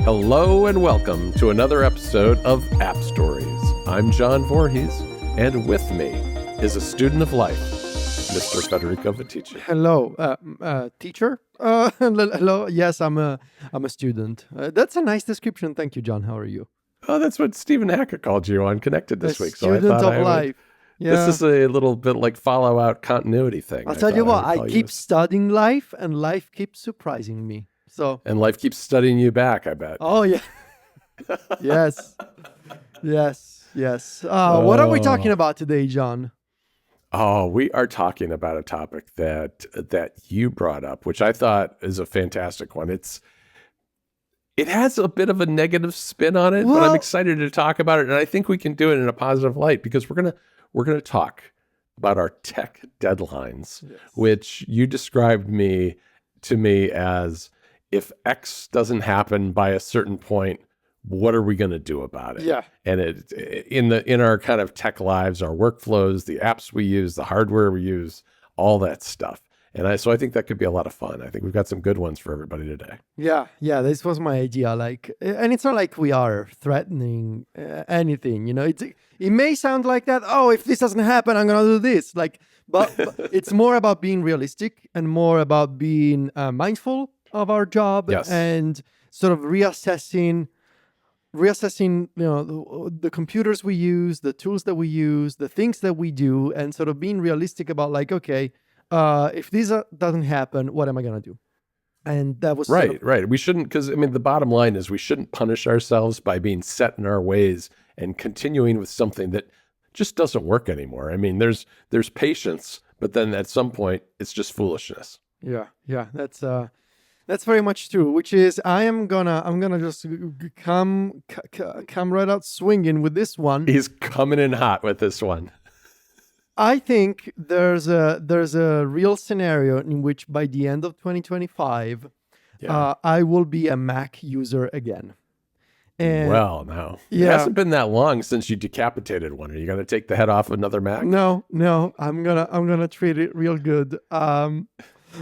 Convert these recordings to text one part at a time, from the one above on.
Hello and welcome to another episode of AppStories. I'm John Voorhees, and with me is a student of life, Mr. Federico and John. Hello, teacher. Hello. Yes, I'm a student. That's a nice description. Thank you, John. How are you? Oh, that's what Stephen Hacker called you on Connected this week. So student of life. Yeah. This is a little bit like Fallout continuity thing. I'll tell you what. I keep studying life, and life keeps surprising me. And life keeps studying you back, I bet. Oh, yeah. Yes. What are we talking about today, John? Oh, we are talking about a topic that you brought up, which I thought is a fantastic one. It has a bit of a negative spin on it, but I'm excited to talk about it, and I think we can do it in a positive light because we're gonna talk about our tech deadlines, yes, which you described to me as, if X doesn't happen by a certain point, what are we going to do about it? Yeah. And in our kind of tech lives, our workflows, the apps we use, the hardware we use, all that stuff. And so I think that could be a lot of fun. I think we've got some good ones for everybody today. Yeah. This was my idea. And it's not like we are threatening anything. You know, it may sound like that. Oh, if this doesn't happen, I'm gonna do this. But it's more about being realistic and more about being mindful of our job, yes, and sort of reassessing, the computers we use, the tools that we use, the things that we do, and sort of being realistic about if this doesn't happen, what am I going to do? And that was right. We shouldn't, because the bottom line is we shouldn't punish ourselves by being set in our ways and continuing with something that just doesn't work anymore. There's patience, but then at some point it's just foolishness. Yeah. That's very much true, which is I'm gonna just come right out swinging with this one. He's coming in hot with this one. I think there's a real scenario in which by the end of 2025, I will be a Mac user again. And no, it hasn't been that long since you decapitated one. Are you gonna take the head off another Mac? No, I'm gonna treat it real good.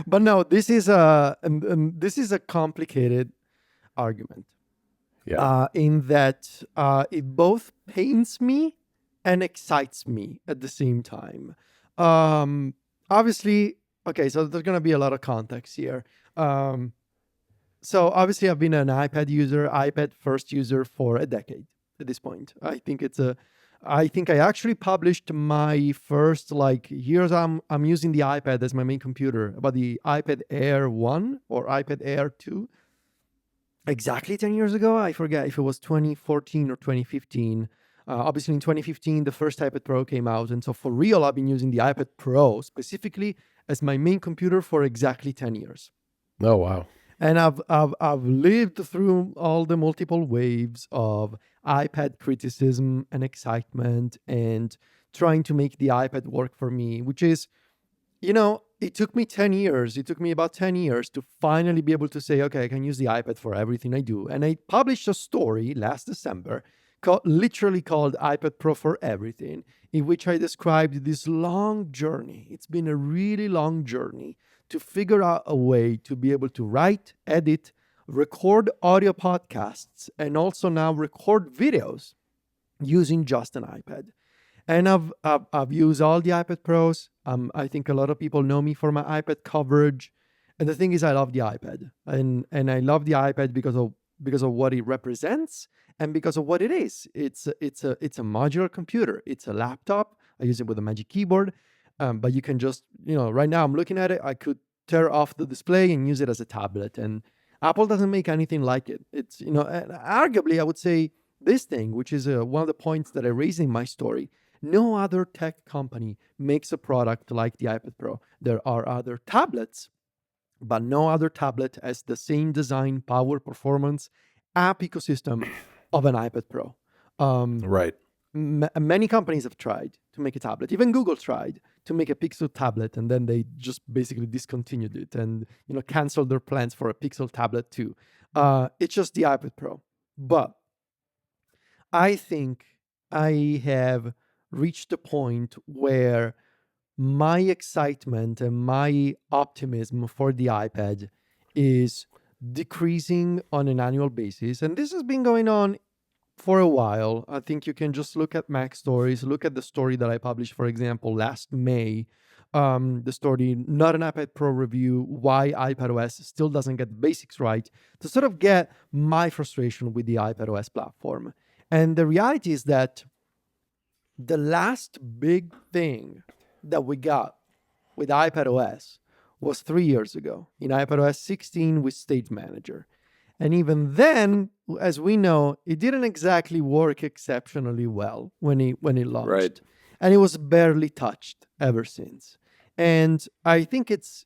But no, this is a complicated argument. Yeah. In that it both pains me and excites me at the same time. Obviously, okay, so there's gonna be a lot of context here. So obviously, I've been an iPad first user for a decade at this point. I think I actually published my first years I'm using the iPad as my main computer about the iPad Air 1 or iPad Air 2 exactly 10 years ago. I forget if it was 2014 or 2015. Obviously in 2015 the first iPad Pro came out, and so for real I've been using the iPad Pro specifically as my main computer for exactly 10 years. Oh wow. And I've lived through all the multiple waves of iPad criticism and excitement and trying to make the iPad work for me, which is, it took me 10 years. It took me about 10 years to finally be able to say, okay, I can use the iPad for everything I do. And I published a story last December literally called iPad Pro for Everything, in which I described this long journey. It's been a really long journey to figure out a way to be able to write, edit, record audio podcasts, and also now record videos using just an iPad. And I've used all the iPad Pros. I think a lot of people know me for my iPad coverage. And the thing is, I love the iPad, and I love the iPad because of what it represents and because of what it is. It's a modular computer. It's a laptop. I use it with a Magic Keyboard. But you can just, right now I'm looking at it, I could tear off the display and use it as a tablet. And Apple doesn't make anything like it. It's, and arguably I would say this thing, which is one of the points that I raised in my story, no other tech company makes a product like the iPad Pro. There are other tablets, but no other tablet has the same design, power, performance, app ecosystem of an iPad Pro. Right. Many companies have tried to make a tablet. Even Google tried to make a Pixel tablet, and then they just basically discontinued it and canceled their plans for a Pixel tablet too. It's just the iPad Pro. But I think I have reached a point where my excitement and my optimism for the iPad is decreasing on an annual basis. And this has been going on for a while. I think you can just look at MacStories, look at the story that I published, for example, last May. The story, Not an iPad Pro Review, Why iPadOS Still Doesn't Get the Basics Right, to sort of get my frustration with the iPadOS platform. And the reality is that the last big thing that we got with iPadOS was 3 years ago in iPadOS 16 with State Manager. And even then, as we know, it didn't exactly work exceptionally well when it launched. Right. And it was barely touched ever since. And I think it's,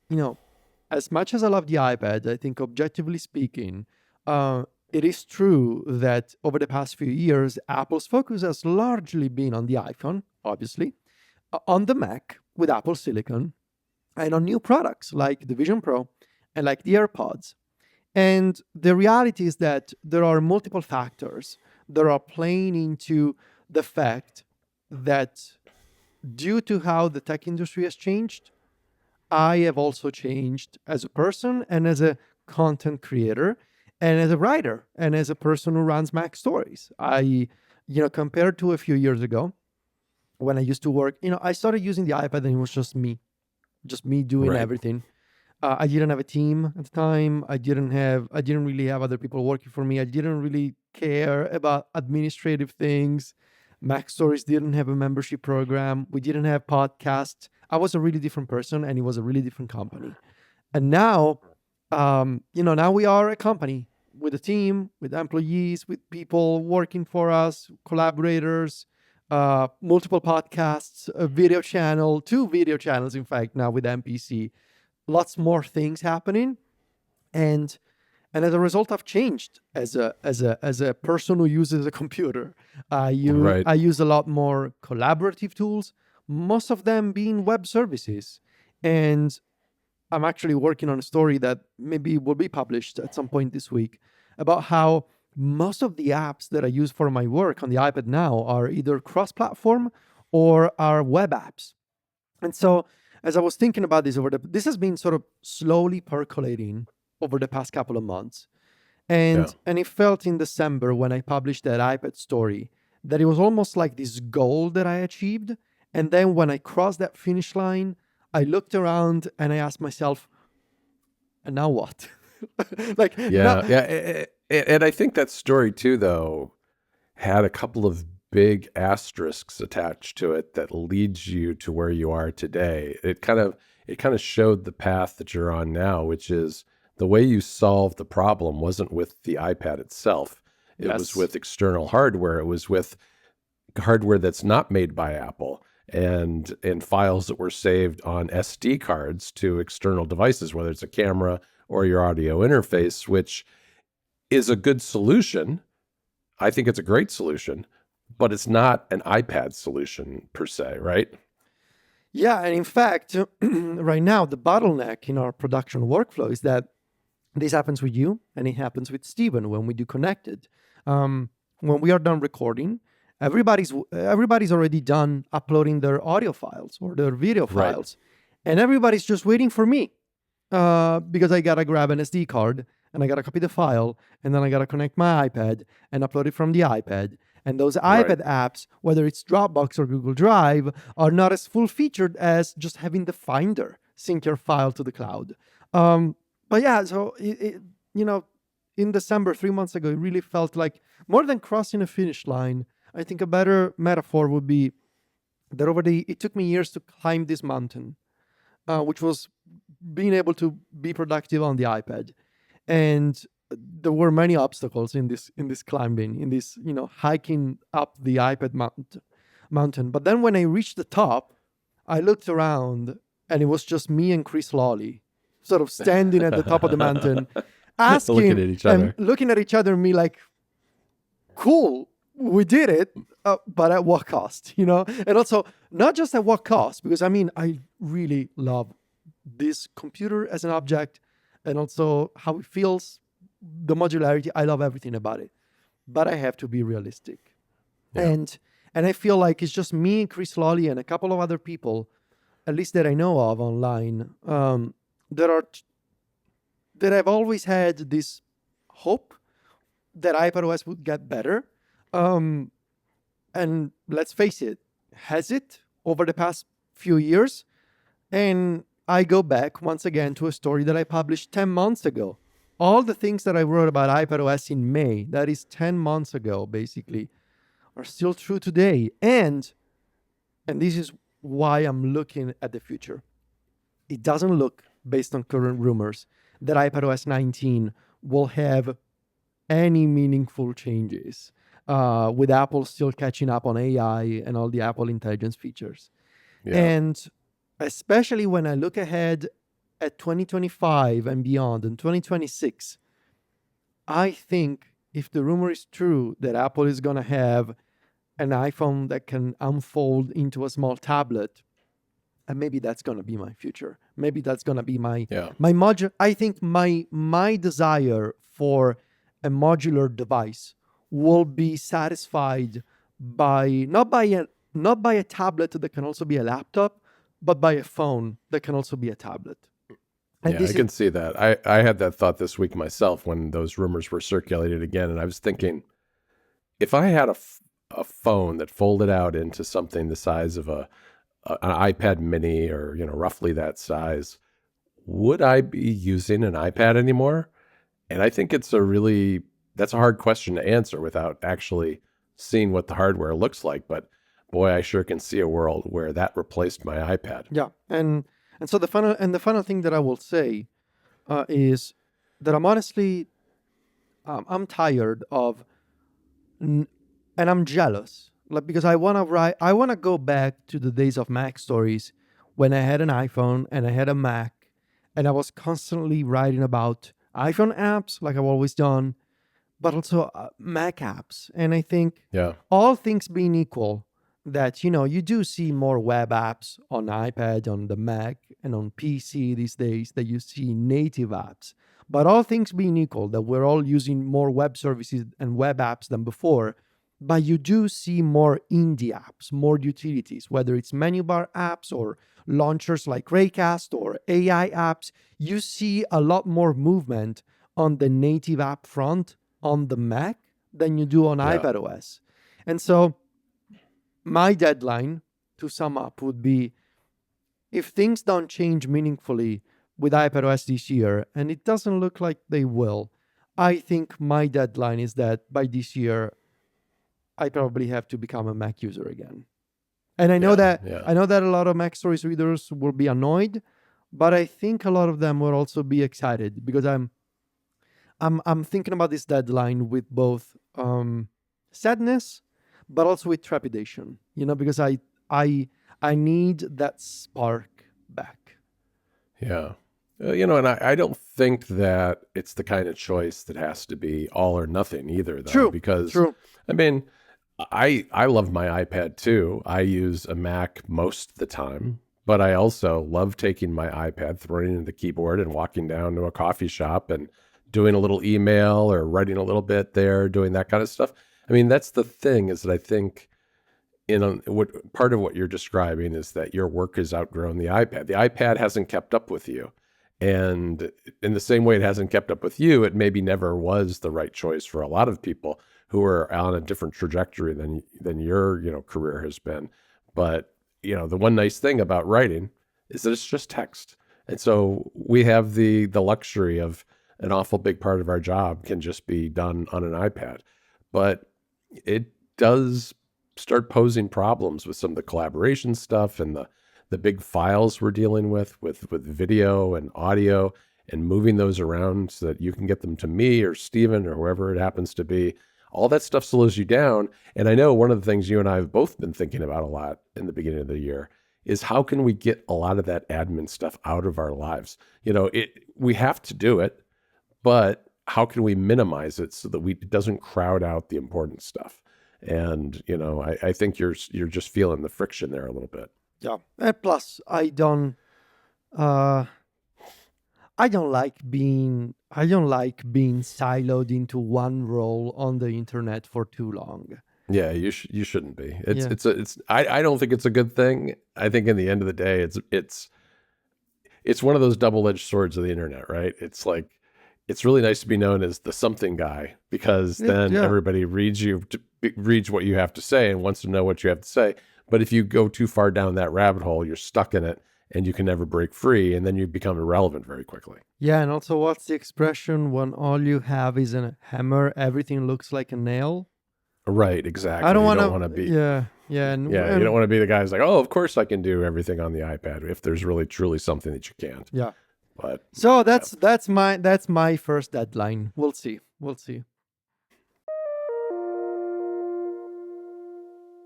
as much as I love the iPad, I think objectively speaking, it is true that over the past few years, Apple's focus has largely been on the iPhone, obviously, on the Mac with Apple Silicon, and on new products like the Vision Pro and like the AirPods. And the reality is that there are multiple factors that are playing into the fact that due to how the tech industry has changed, I have also changed as a person and as a content creator and as a writer and as a person who runs MacStories. Compared to a few years ago when I used to work, I started using the iPad and it was just me doing Right. everything. I didn't have a team at the time. I didn't really have other people working for me. I didn't really care about administrative things. MacStories didn't have a membership program. We didn't have podcasts. I was a really different person and it was a really different company. And now, now we are a company with a team, with employees, with people working for us, collaborators, multiple podcasts, a video channel, 2 video channels, in fact, now with MPC. Lots more things happening, and as a result, I've changed as a person who uses a computer. I Right. use a lot more collaborative tools, most of them being web services, and I'm actually working on a story that maybe will be published at some point this week about how most of the apps that I use for my work on the iPad now are either cross-platform or are web apps. And so, as I was thinking about this this has been sort of slowly percolating over the past couple of months. Yeah. And it felt in December when I published that iPad story that it was almost like this goal that I achieved. And then when I crossed that finish line, I looked around and I asked myself, and now what? like, now, Yeah. Yeah. And I think that story too, though, had a couple of big asterisks attached to it that leads you to where you are today. It kind of showed the path that you're on now, which is the way you solved the problem wasn't with the iPad itself. It was yes. with external hardware. It was with hardware that's not made by Apple and files that were saved on SD cards to external devices, whether it's a camera or your audio interface, which is a good solution. I think it's a great solution, but it's not an iPad solution per se, right? Yeah. And in fact, right now, the bottleneck in our production workflow is that this happens with you and it happens with Steven when we do Connected. When we are done recording, everybody's already done uploading their audio files or their video Right. files, and everybody's just waiting for me because I gotta grab an SD card and I gotta copy the file and then I gotta connect my iPad and upload it from the iPad. And those Right. iPad apps, whether it's Dropbox or Google Drive, are not as full featured as just having the Finder sync your file to the cloud. But yeah, so in December, 3 months ago, it really felt like more than crossing a finish line. I think a better metaphor would be that it took me years to climb this mountain, which was being able to be productive on the iPad, and there were many obstacles in this climbing, in this hiking up the iPad mountain. But then when I reached the top, I looked around and it was just me and Chris Lawley, sort of standing at the top of the mountain, Looking asking at each and other. looking at each other and me like, cool, we did it, but at what cost, And also, not just at what cost, because I really love this computer as an object and also how it feels, the modularity. I love everything about it, but I have to be realistic. Yeah. And I feel like it's just me and Chris Lawley and a couple of other people, at least that I know of online, that are that I've always had this hope that iPadOS would get better. Um, and let's face it, has it over the past few years? And I go back once again to a story that I published 10 months ago. All the things that I wrote about iPadOS in May, that is 10 months ago, basically, are still true today. And this is why I'm looking at the future. It doesn't look, based on current rumors, that iPadOS 19 will have any meaningful changes, with Apple still catching up on AI and all the Apple Intelligence features. Yeah. And especially when I look ahead at 2025 and beyond and 2026, I think if the rumor is true that Apple is going to have an iPhone that can unfold into a small tablet, and maybe that's going to be my future. Maybe that's going to be my Yeah. modular. I think my desire for a modular device will be satisfied by not by a tablet that can also be a laptop, but by a phone that can also be a tablet. And Yeah, this I can see that. I had that thought this week myself when those rumors were circulated again. And I was thinking, if I had a phone that folded out into something the size of an iPad mini or, roughly that size, would I be using an iPad anymore? And I think that's a hard question to answer without actually seeing what the hardware looks like. But boy, I sure can see a world where that replaced my iPad. Yeah, and so the final thing that I will say is that I'm honestly I'm tired of and I'm jealous, like, because I want to go back to the days of Mac stories when I had an iPhone and I had a Mac and I was constantly writing about iPhone apps like I've always done, but also Mac apps. And I think Yeah. all things being equal, that you do see more web apps on iPad, on the Mac, and on PC these days that you see native apps. But all things being equal, that we're all using more web services and web apps than before. But you do see more indie apps, more utilities, whether it's menu bar apps or launchers like Raycast or AI apps. You see a lot more movement on the native app front on the Mac than you do on Yeah. iPadOS. And so my deadline, to sum up, would be, if things don't change meaningfully with iPadOS this year, and it doesn't look like they will, I think my deadline is that by this year, I probably have to become a Mac user again. And I know Yeah. that a lot of Mac Stories readers will be annoyed, but I think a lot of them will also be excited, because I'm thinking about this deadline with both sadness, but also with trepidation. Because I need that spark back. Yeah. And I don't think that it's the kind of choice that has to be all or nothing either, though. True. Because, True. I mean, I love my iPad too. I use a Mac most of the time, but I also love taking my iPad, throwing it in the keyboard and walking down to a coffee shop and doing a little email or writing a little bit there, doing that kind of stuff. I mean, that's the thing, is that I think what part of what you're describing is that your work has outgrown the iPad. The iPad hasn't kept up with you. And in the same way it hasn't kept up with you, it maybe never was the right choice for a lot of people who are on a different trajectory than your, career has been. But, the one nice thing about writing is that it's just text. And so we have the luxury of an awful big part of our job can just be done on an iPad. But it does start posing problems with some of the collaboration stuff and the big files we're dealing with video and audio, and moving those around so that you can get them to me or Steven or whoever it happens to be. All that stuff slows you down. And I know one of the things you and I have both been thinking about a lot in the beginning of the year is, how can we get a lot of that admin stuff out of our lives? We have to do it, but how can we minimize it so that it doesn't crowd out the important stuff? And, I think you're just feeling the friction there a little bit. Yeah. And plus, uh, I don't like being siloed into one role on the internet for too long. Yeah, you shouldn't be. Yeah. I don't think it's a good thing. I think in the end of the day, it's one of those double-edged swords of the internet, right? It's like, it's really nice to be known as the something guy, because then Yeah. everybody reads what you have to say and wants to know what you have to say. But if you go too far down that rabbit hole, you're stuck in it and you can never break free, and then you become irrelevant very quickly. Yeah, and also what's the expression when all you have is a hammer, everything looks like a nail? Right, I exactly. don't You want don't want to to, be yeah, Yeah, you don't want to be the guy who's like, oh, of course I can do everything on the iPad if there's really truly something that you can't. yeah. But So yeah. that's my first deadline. We'll see. We'll see.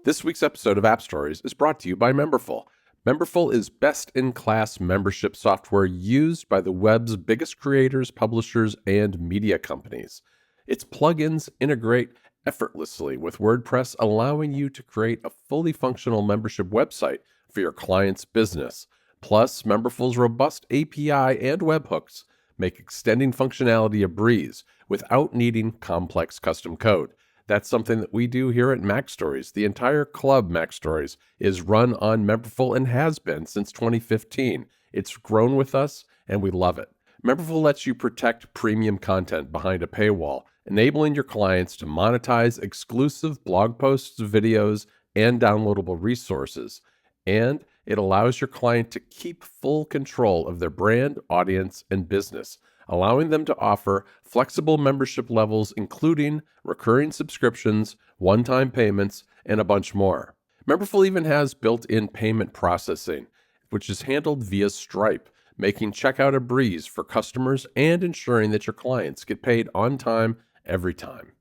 This week's episode of App Stories is brought to you by Memberful. Memberful is best-in-class membership software used by the web's biggest creators, publishers, and media companies. Its plugins integrate effortlessly with WordPress, allowing you to create a fully functional membership website for your client's business. Plus, Memberful's robust API and webhooks make extending functionality a breeze without needing complex custom code. That's something that we do here at Mac Stories. The entire club, Mac Stories, is run on Memberful and has been since 2015. It's grown with us, and we love it. Memberful lets you protect premium content behind a paywall, enabling your clients to monetize exclusive blog posts, videos, and downloadable resources. And it allows your client to keep full control of their brand, audience, and business, allowing them to offer flexible membership levels, including recurring subscriptions, one-time payments, and a bunch more. Memberful even has built-in payment processing, which is handled via Stripe, making checkout a breeze for customers and ensuring that your clients get paid on time every time.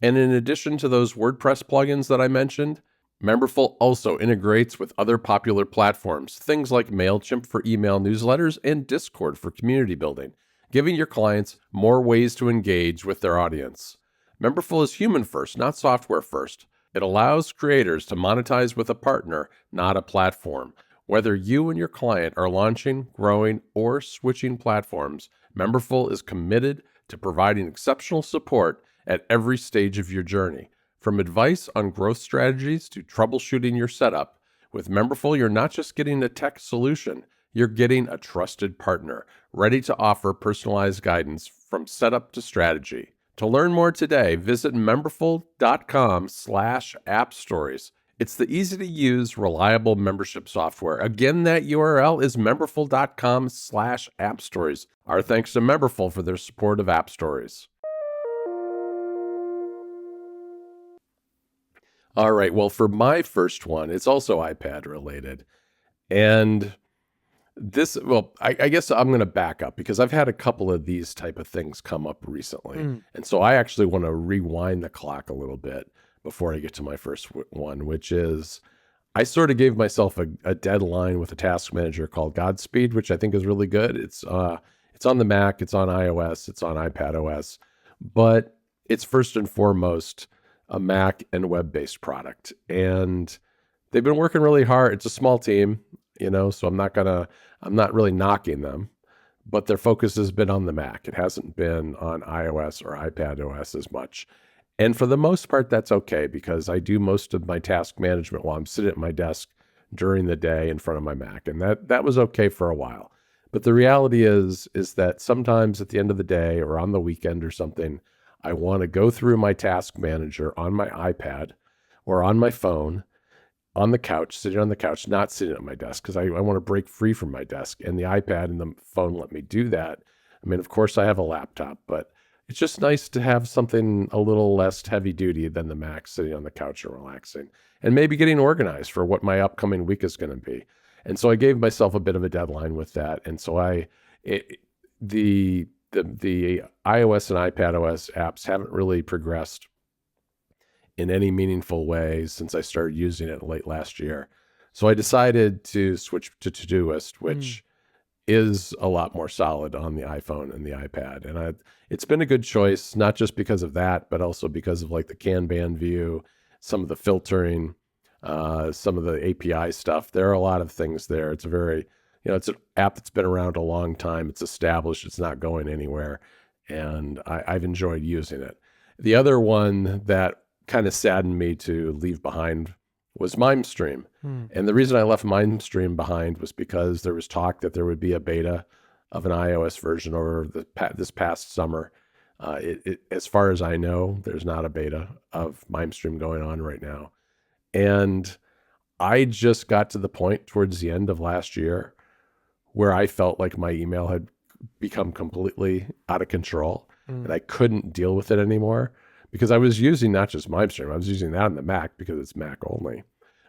And in addition to those WordPress plugins that I mentioned, Memberful also integrates with other popular platforms, things like MailChimp for email newsletters and Discord for community building, giving your clients more ways to engage with their audience. Memberful is human first, not software first. It allows creators to monetize with a partner, not a platform. Whether you and your client are launching, growing, or switching platforms, Memberful is committed to providing exceptional support at every stage of your journey. From advice on growth strategies to troubleshooting your setup, with Memberful, you're not just getting a tech solution, you're getting a trusted partner, ready to offer personalized guidance from setup to strategy. To learn more today, visit memberful.com/appstories. It's the easy-to-use, reliable membership software. Again, that URL is memberful.com/appstories. Our thanks to Memberful for their support of App Stories. All right, well, for my first one, it's also iPad related. And I guess I'm going to back up because I've had a couple of these type of things come up recently. And so I actually want to rewind the clock a little bit before I get to my first one, which is I sort of gave myself a deadline with a task manager called Godspeed, which I think is really good. It's on the Mac, it's on iOS, it's on iPadOS, but it's first and foremost a Mac and web-based product. And they've been working really hard. It's a small team, so I'm not really knocking them, but their focus has been on the Mac. It hasn't been on iOS or iPadOS as much. And for the most part, that's okay because I do most of my task management while I'm sitting at my desk during the day in front of my Mac. And that was okay for a while. But the reality is that sometimes at the end of the day or on the weekend or something, I want to go through my task manager on my iPad or on my phone, on the couch, sitting on the couch, not sitting at my desk because I want to break free from my desk. And the iPad and the phone let me do that. I mean, of course, I have a laptop, but it's just nice to have something a little less heavy duty than the Mac, sitting on the couch and relaxing and maybe getting organized for what my upcoming week is going to be. And so I gave myself a bit of a deadline with that. And so the iOS and iPadOS apps haven't really progressed in any meaningful way since I started using it late last year. So I decided to switch to Todoist, which is a lot more solid on the iPhone and the iPad. And it's been a good choice, not just because of that, but also because of like the Kanban view, some of the filtering, some of the API stuff. There are a lot of things there. It's a very, it's an app that's been around a long time. It's established. It's not going anywhere. And I've enjoyed using it. The other one that kind of saddened me to leave behind was MimeStream. And the reason I left MimeStream behind was because there was talk that there would be a beta of an iOS version over this past summer. As far as I know, there's not a beta of MimeStream going on right now. And I just got to the point towards the end of last year where I felt like my email had become completely out of control and I couldn't deal with it anymore because I was using not just MimeStream, I was using that on the Mac because it's Mac only,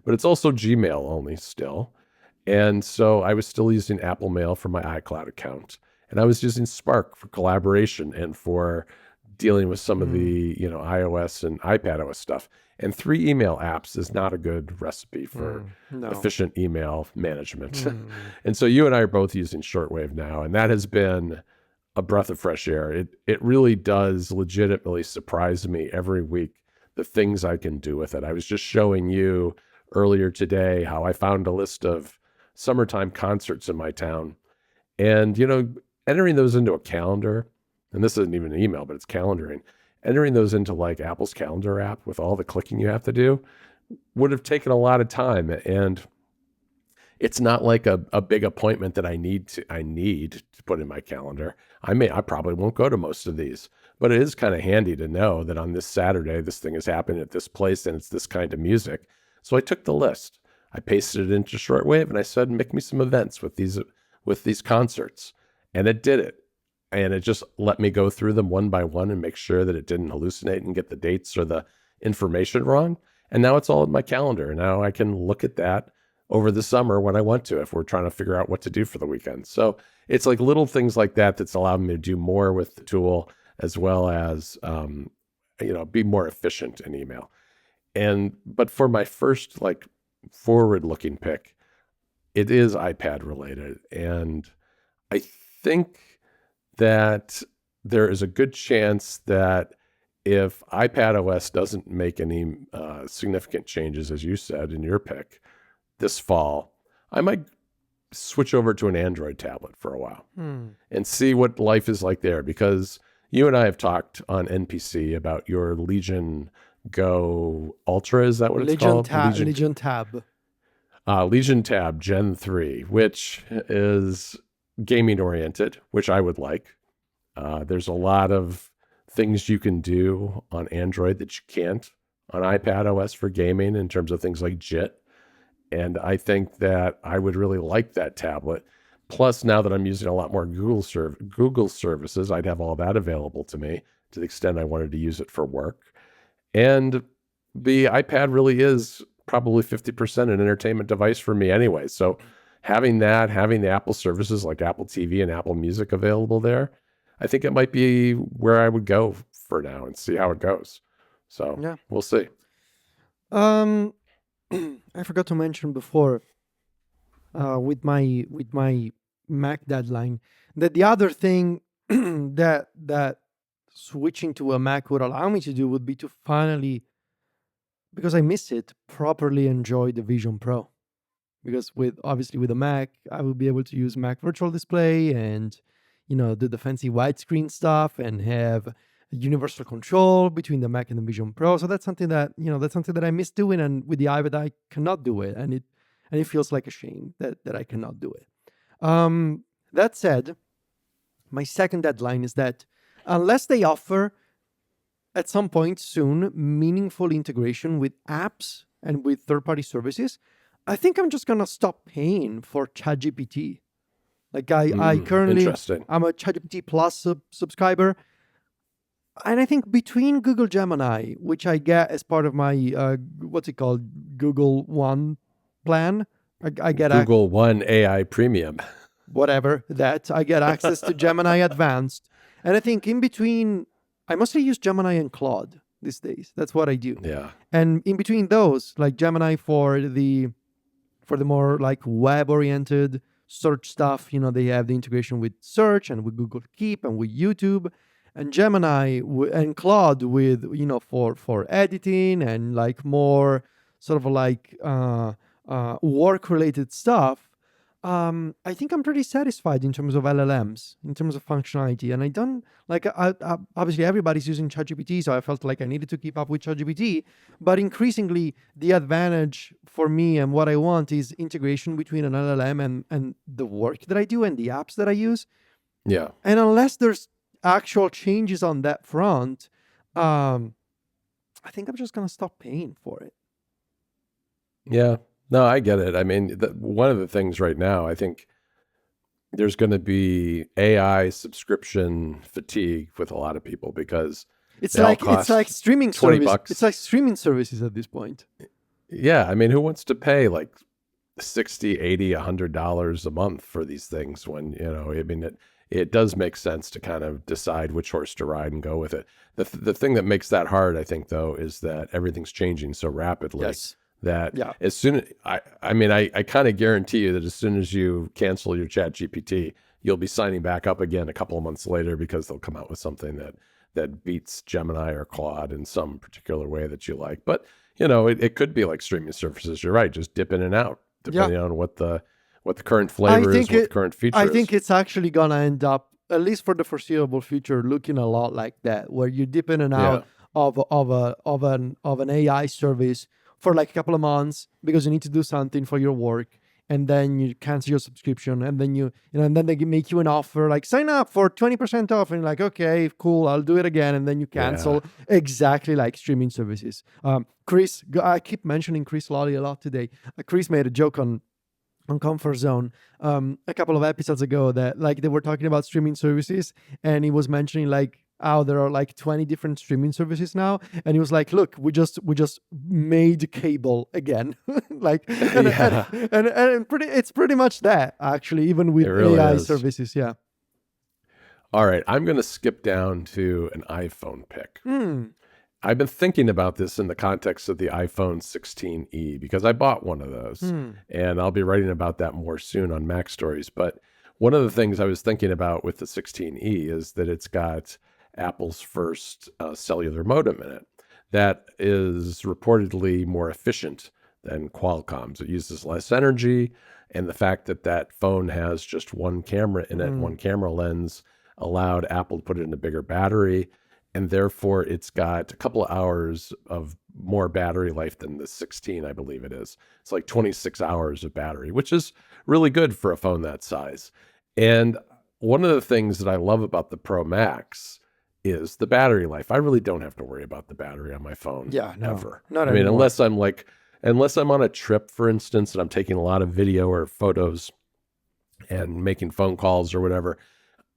but it's also Gmail only still. And so I was still using Apple Mail for my iCloud account. And I was using Spark for collaboration and for dealing with some of the, iOS and iPadOS stuff. And 3 email apps is not a good recipe for No. efficient email management. And so you and I are both using shortwave now, and that has been a breath of fresh air. It really does legitimately surprise me every week the things I can do with it. I was just showing you earlier today how I found a list of summertime concerts in my town. And, entering those into a calendar, and this isn't even an email, but it's calendaring, entering those into like Apple's calendar app with all the clicking you have to do would have taken a lot of time. And it's not like a big appointment that I need to put in my calendar. I probably won't go to most of these, but it is kind of handy to know that on this Saturday, this thing is happening at this place and it's this kind of music. So I took the list, I pasted it into shortwave and I said, make me some events with these concerts. And it did it. And it just let me go through them one by one and make sure that it didn't hallucinate and get the dates or the information wrong. And now it's all in my calendar. Now I can look at that over the summer when I want to, if we're trying to figure out what to do for the weekend. So it's like little things like that that's allowed me to do more with the tool, as well as, be more efficient in email. But for my first like forward-looking pick, it is iPad related. And I think that there is a good chance that if iPadOS doesn't make any significant changes, as you said in your pick, this fall, I might switch over to an Android tablet for a while and see what life is like there. Because you and I have talked on NPC about your Legion Go Ultra. Is that what it's called? Legion Tab. Legion Tab Gen 3, which is gaming oriented, which I would like. There's a lot of things you can do on Android that you can't on iPadOS for gaming in terms of things like JIT. And I think that I would really like that tablet. Plus, now that I'm using a lot more Google services, I'd have all that available to me to the extent I wanted to use it for work. And the iPad really is probably 50% an entertainment device for me anyway. So having the Apple services like Apple TV and Apple Music available there, I think it might be where I would go for now and see how it goes. So yeah, we'll see. I forgot to mention before, with my Mac deadline, that the other thing that switching to a Mac would allow me to do would be to finally, because I miss it, properly enjoy the Vision Pro. Because obviously with a Mac, I will be able to use Mac Virtual Display and do the fancy widescreen stuff and have universal control between the Mac and the Vision Pro. So that's something that I miss doing, and with the iPad I cannot do it, and it feels like a shame that I cannot do it. That said, my second deadline is that unless they offer at some point soon meaningful integration with apps and with third-party services, I think I'm just gonna stop paying for ChatGPT. Like I currently, I'm a ChatGPT Plus subscriber. And I think between Google Gemini, which I get as part of my, Google One plan, I get Google One AI Premium. Whatever, that I get access to Gemini Advanced. And I think in between, I mostly use Gemini and Claude these days. That's what I do. Yeah. And in between those, like Gemini for the more like web-oriented search stuff, they have the integration with search and with Google Keep and with YouTube. And Gemini and Claude with, for editing and like more sort of like work-related stuff. I think I'm pretty satisfied in terms of LLMs, in terms of functionality. And I don't, like, obviously everybody's using ChatGPT, so I felt like I needed to keep up with ChatGPT. But increasingly, the advantage for me and what I want is integration between an LLM and the work that I do and the apps that I use. Yeah. And unless there's actual changes on that front, I think I'm just gonna stop paying for it. Yeah. No, I get it. I mean, one of the things right now, I think there's going to be AI subscription fatigue with a lot of people because they all It's like cost streaming 20 service. It's bucks. like streaming services at this point. Yeah. I mean, who wants to pay like 60, 80, $100 a month for these things when, I mean, it does make sense to kind of decide which horse to ride and go with it. The thing that makes that hard, I think, though, is that everything's changing so rapidly Yes. that Yeah. as soon I mean, I kind of guarantee you that as soon as you cancel your ChatGPT, you'll be signing back up again a couple of months later because they'll come out with something that beats Gemini or Claude in some particular way that you like. But, it could be like streaming services. You're right. Just dip in and out depending on what the current flavor is, what the current feature I is. think it's actually gonna end up, at least for the foreseeable future, looking a lot like that, where you dip in and out of an AI service for like a couple of months because you need to do something for your work, and then you cancel your subscription, and then and then they make you an offer like sign up for 20% off, and you're like, okay, cool, I'll do it again, and then you cancel. Exactly like streaming services. Chris, I keep mentioning Chris Lolly a lot today. Chris made a joke on Comfort Zone a couple of episodes ago that like they were talking about streaming services, and he was mentioning like how there are like 20 different streaming services now, and he was like, look, we just made cable again. Like and it's pretty much that, actually, even with really AI is. services. Yeah. All right, I'm going to skip down to an iPhone pick. I've been thinking about this in the context of the iPhone 16e because I bought one of those, and I'll be writing about that more soon on MacStories. But one of the things I was thinking about with the 16e is that it's got Apple's first cellular modem in it that is reportedly more efficient than Qualcomm's. It uses less energy, and the fact that that phone has just one camera in it, one camera lens, allowed Apple to put it in a bigger battery. And therefore, it's got a couple of hours of more battery life than the 16, I believe it is. It's like 26 hours of battery, which is really good for a phone that size. And one of the things that I love about the Pro Max is the battery life. I really don't have to worry about the battery on my phone ever. Not I mean, anymore. unless I'm on a trip, for instance, and I'm taking a lot of video or photos and making phone calls or whatever,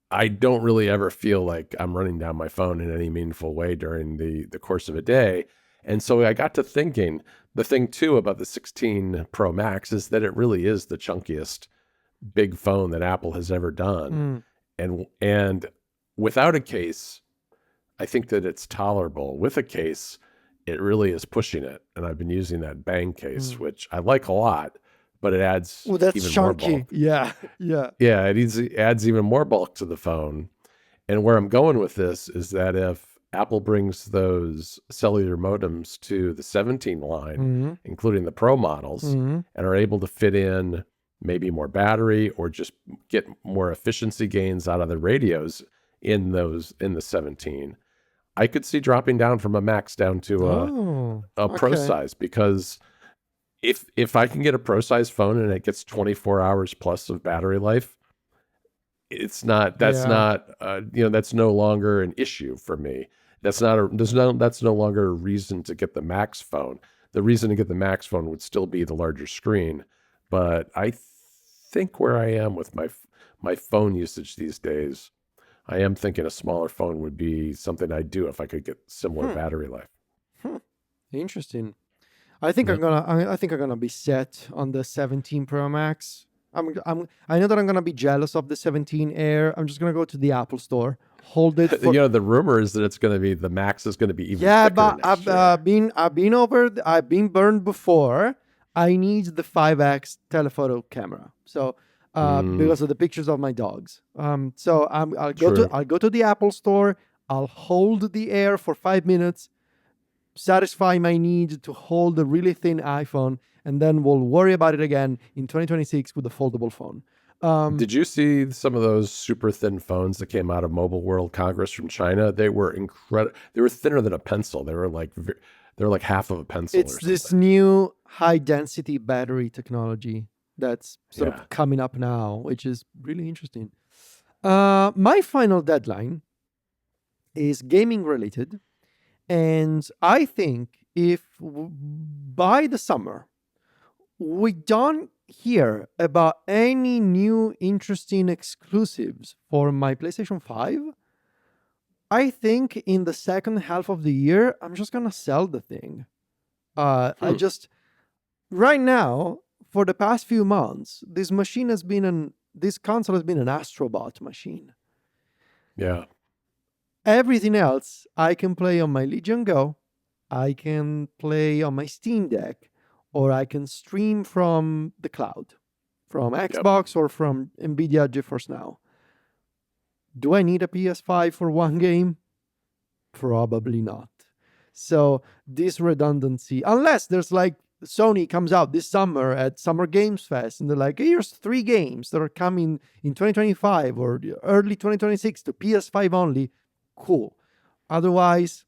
I don't really ever feel like I'm running down my phone in any meaningful way during the course of a day. And so I got to thinking, the thing too about the 16 Pro Max is that it really is the chunkiest big phone that Apple has ever done. And without a case, I think that it's tolerable. With a case, it really is pushing it. And I've been using that Bang case, which I like a lot, but it adds even chunky. more bulk. Yeah. Yeah, it adds even more bulk to the phone. And where I'm going with this is that if Apple brings those cellular modems to the 17 line, including the Pro models, and are able to fit in maybe more battery or just get more efficiency gains out of the radios in the 17, I could see dropping down from a Max down to a Pro size, because if I can get a Pro size phone and it gets 24 hours plus of battery life, that's no longer an issue for me. That's no longer a reason to get the Max phone. The reason to get the Max phone would still be the larger screen, but I think where I am with my phone usage these days, I am thinking a smaller phone would be something I'd do if I could get similar battery life. Interesting. I think I'm gonna be set on the 17 Pro Max. I know that I'm gonna be jealous of the 17 Air. I'm just gonna go to the Apple Store, hold it. For, the rumor is that the Max is going to be even yeah, thicker but next year. I've been burned before. I need the 5x telephoto camera. So because of the pictures of my dogs. So I'll go to the Apple Store. I'll hold the Air for 5 minutes, satisfy my need to hold a really thin iPhone, and then we'll worry about it again in 2026 with a foldable phone. Did you see some of those super thin phones that came out of Mobile World Congress from China? They were incredible. They were thinner than a pencil. They were like half of a pencil. It's this new high density battery technology that's sort of coming up now, which is really interesting. My final deadline is gaming related. And I think if by the summer we don't hear about any new interesting exclusives for my PlayStation 5, I think in the second half of the year, I'm just going to sell the thing. I just, right now, for the past few months, this console has been an Astrobot machine. Yeah. Everything else I can play on my Legion Go, I can play on my Steam Deck, or I can stream from the cloud, from Xbox or from NVIDIA GeForce Now. Do I need a PS5 for one game? Probably not. So this redundancy, unless there's like Sony comes out this summer at Summer Games Fest and they're like, here's 3 games that are coming in 2025 or early 2026 to PS5 only. Cool. Otherwise,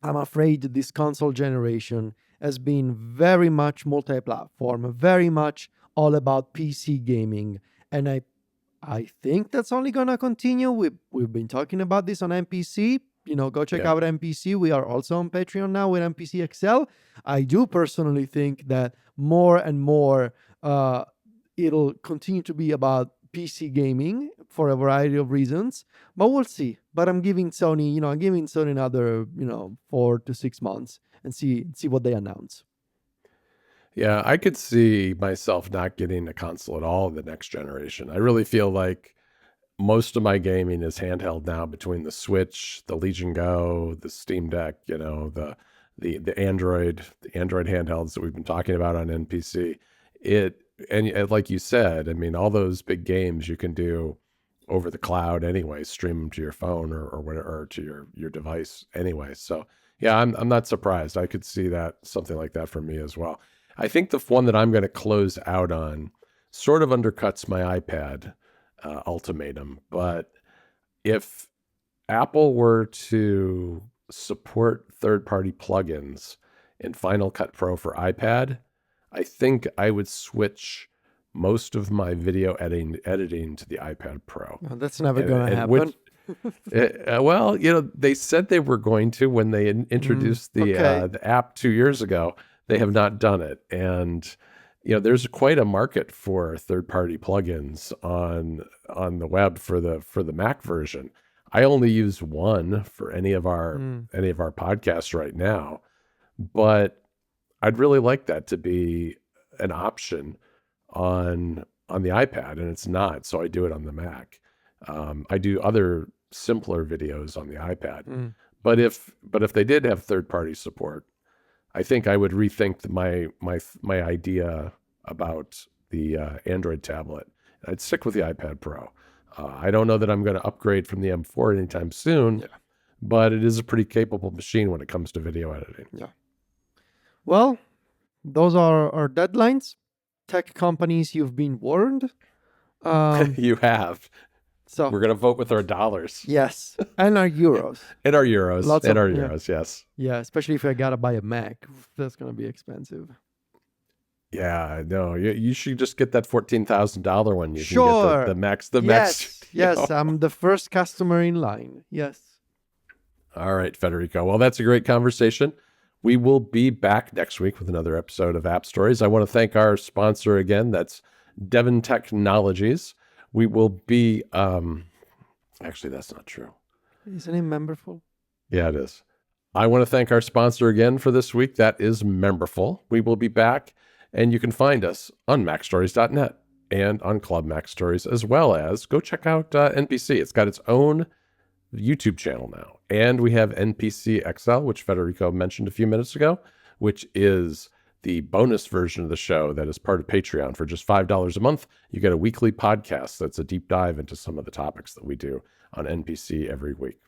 I'm afraid this console generation has been very much multi-platform, very much all about PC gaming. And I think that's only going to continue. We've been talking about this on NPC. Go check out NPC. We are also on Patreon now with NPC XL. I do personally think that more and more it'll continue to be about PC gaming for a variety of reasons, but we'll see. But I'm giving Sony another, 4 to 6 months and see what they announce. Yeah, I could see myself not getting a console at all in the next generation. I really feel like most of my gaming is handheld now between the Switch, the Legion Go, the Steam Deck, the Android handhelds that we've been talking about on NPC. And like you said, I mean, all those big games you can do over the cloud anyway, stream them to your phone or whatever, or to your device anyway. So yeah, I'm not surprised. I could see that something like that for me as well. I think the one that I'm going to close out on sort of undercuts my iPad ultimatum, but if Apple were to support third-party plugins in Final Cut Pro for iPad, I think I would switch most of my video editing to the iPad Pro. Well, that's never going to happen. Well, they said they were going to when they introduced the app 2 years ago. They have not done it. And, there's quite a market for third-party plugins on the web for the Mac version. I only use one for any of our podcasts right now, but I'd really like that to be an option on the iPad, and it's not, so I do it on the Mac. I do other simpler videos on the iPad, but if they did have third-party support, I think I would rethink my idea about the Android tablet. I'd stick with the iPad Pro. I don't know that I'm going to upgrade from the M4 anytime soon, but it is a pretty capable machine when it comes to video editing. Yeah. Well, those are our deadlines. Tech companies, you've been warned. You have. So we're going to vote with our dollars. Yes. And our euros. And our euros. Euros, yes. Yeah, especially if I got to buy a Mac. That's going to be expensive. Yeah, no, you should just get that $14,000 one. You sure. Can get the Max. Yes, I'm the first customer in line. Yes. All right, Federico. Well, that's a great conversation. We will be back next week with another episode of App Stories. I want to thank our sponsor again. That's Devon Technologies. We will be, actually, that's not true. Isn't it Memberful? Yeah, it is. I want to thank our sponsor again for this week. That is Memberful. We will be back, and you can find us on MacStories.net and on Club Mac Stories, as well as go check out NPC. It's got its own YouTube channel now. And we have NPC XL, which Federico mentioned a few minutes ago, which is the bonus version of the show that is part of Patreon. For just $5 a month, you get a weekly podcast that's a deep dive into some of the topics that we do on NPC every week.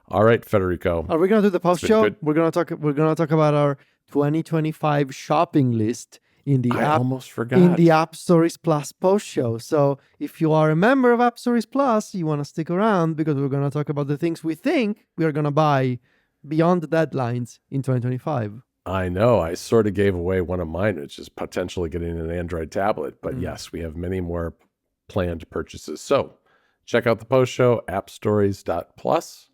All right, Federico. Are we going to do the post show? We're going to talk about our 2025 shopping list in the almost forgot. In the App Stories Plus post show. So if you are a member of App Stories Plus, you want to stick around because we're going to talk about the things we think we are going to buy beyond the deadlines in 2025. I know. I sort of gave away one of mine, which is potentially getting an Android tablet. But yes, we have many more planned purchases. So Check out the post show, appstories.plus.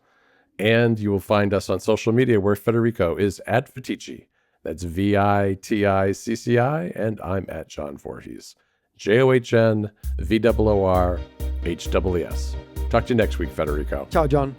And you will find us on social media where Federico is at Viticci. That's Viticci. And I'm at John Voorhees. JohnVoorhees. Talk to you next week, Federico. Ciao, John.